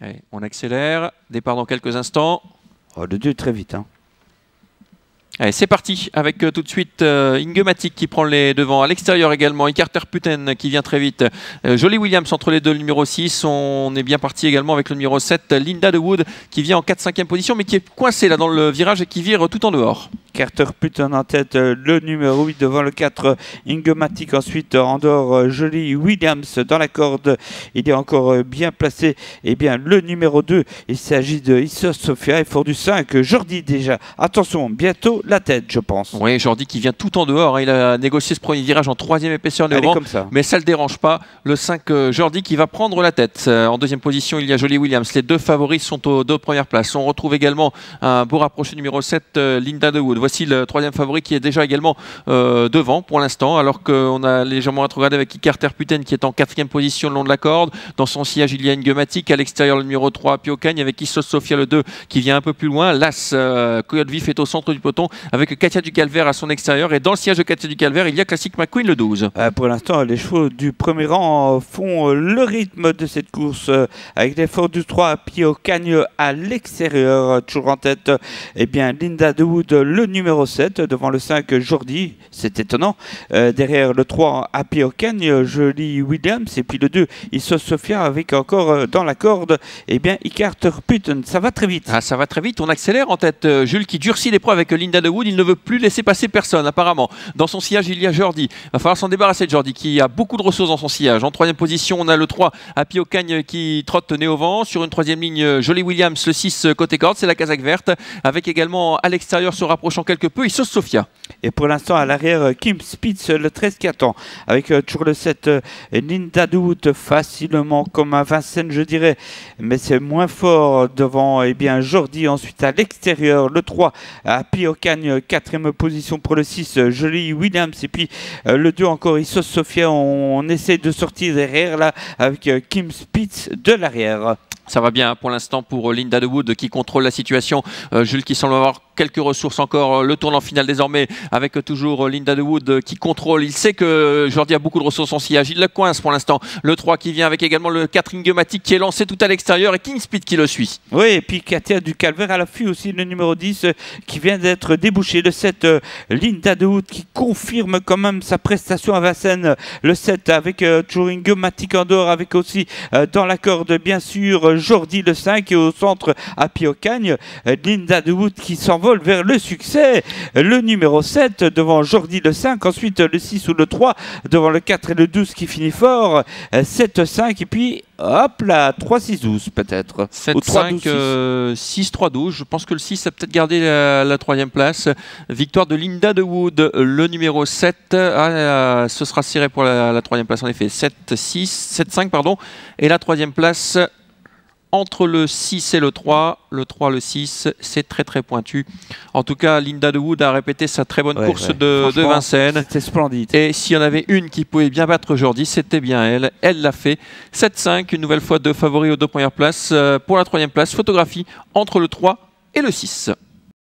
Allez, on accélère. Départ dans quelques instants. Oh, le 2 très vite. Hein. Allez, c'est parti avec tout de suite Ingematic qui prend les devants. À l'extérieur également, Icarter Putten qui vient très vite. Jolie Williams entre les deux, le numéro 6. On est bien parti également avec le numéro 7, Linda de Wood, qui vient en 4-5e position, mais qui est coincé là dans le virage et qui vire tout en dehors. Carter Putten en tête, le numéro 8 devant le 4, Ingematic. Ensuite, en dehors, Jolie Williams dans la corde. Il est encore bien placé. Eh bien, le numéro 2, il s'agit de Issa Sofia. Et fort du 5, Jordi déjà. Attention, bientôt la tête, je pense. Oui, Jordi qui vient tout en dehors. Il a négocié ce premier virage en 3e épaisseur devant. Mais ça ne le dérange pas. Le 5, Jordi qui va prendre la tête. En 2e position, il y a Jolie Williams. Les deux favoris sont aux 2 premières places. On retrouve également un beau rapproché numéro 7, Linda de Wood. Voici le 3e favori qui est déjà également devant pour l'instant, alors qu'on a légèrement rétrogradé avec Icarter Putten qui est en 4e position le long de la corde. Dans son sillage, il y a Ingematic. À l'extérieur, le numéro 3, Pio Cagne, avec Issos Sofia le 2 qui vient un peu plus loin. L'As, Coyote Vif est au centre du peloton avec Katia du Calvaire à son extérieur. Et dans le sillage de Katia du Calvaire, il y a Classic McQueen le 12. Pour l'instant, les chevaux du premier rang font le rythme de cette course avec l'effort du 3, Pio Cagne à l'extérieur. Toujours en tête, eh bien, Linda de Wood, le numéro 7, devant le 5, Jordi, c'est étonnant. Derrière le 3, Happy Ocagne, Jolie Williams, et puis le 2, Issa Sofia, avec encore dans la corde, eh bien, Icarter Putten. Ça va très vite. Ah, ça va très vite, on accélère en tête. Jules qui durcit l'épreuve avec Linda de Wood, il ne veut plus laisser passer personne, apparemment. Dans son sillage, il y a Jordi. Il va falloir s'en débarrasser de Jordi, qui a beaucoup de ressources dans son sillage. En 3e position, on a le 3, Happy Ocagne, qui trotte nez au vent. Sur une 3e ligne, Jolie Williams, le 6, côté corde, c'est la casaque verte, avec également à l'extérieur, se rapprochant quelque peu, Issa Sofia. Et pour l'instant, à l'arrière, Kim Spitz, le 13 qui attend. Avec toujours le 7, Linda de Wood, facilement comme un Vincennes, je dirais. Mais c'est moins fort devant, eh bien, Jordi. Ensuite, à l'extérieur, le 3, Happy Ocagne, 4e position pour le 6, Jolie Williams. Et puis, le 2 encore, Issa Sofia. On essaie de sortir derrière, là, avec Kim Spitz de l'arrière. Ça va bien pour l'instant pour Linda de Wood qui contrôle la situation. Jules qui semble avoir quelques ressources encore. Le tournant final désormais avec toujours Linda de Wood qui contrôle. Il sait que Jordi a beaucoup de ressources en sillage. Il le coince pour l'instant. Le 3 qui vient avec également le 4 Ingematic qui est lancé tout à l'extérieur et King Speed qui le suit. Oui, et puis Katia du Calvaire à l'affût aussi, le numéro 10 qui vient d'être débouché. Le 7, Linda de Wood qui confirme quand même sa prestation à Vincennes. Le 7 avec toujours Ingematic en dehors, avec aussi dans la corde bien sûr Jordi le 5 et au centre Happy Ocagne. Linda de Wood qui s'envole vers le succès. Le numéro 7 devant Jordi le 5. Ensuite le 6 ou le 3 devant le 4 et le 12 qui finit fort. 7-5 et puis hop là, 3-6-12 peut-être. 7-5, 6-3-12. Je pense que le 6 a peut-être gardé la 3e place. Victoire de Linda de Wood, le numéro 7. Ce sera serré pour la 3e place en effet. 7-5 pardon. Et la 3e place entre le 6 et le 3, le 3, le 6, c'est très très pointu. En tout cas, Linda de Wood a répété sa très bonne course de Vincennes. C'était splendide. Et s'il y en avait une qui pouvait bien battre Jordi, c'était bien elle. Elle l'a fait. 7-5, une nouvelle fois 2 favoris aux 2 premières places. Pour la 3e place, photographie entre le 3 et le 6.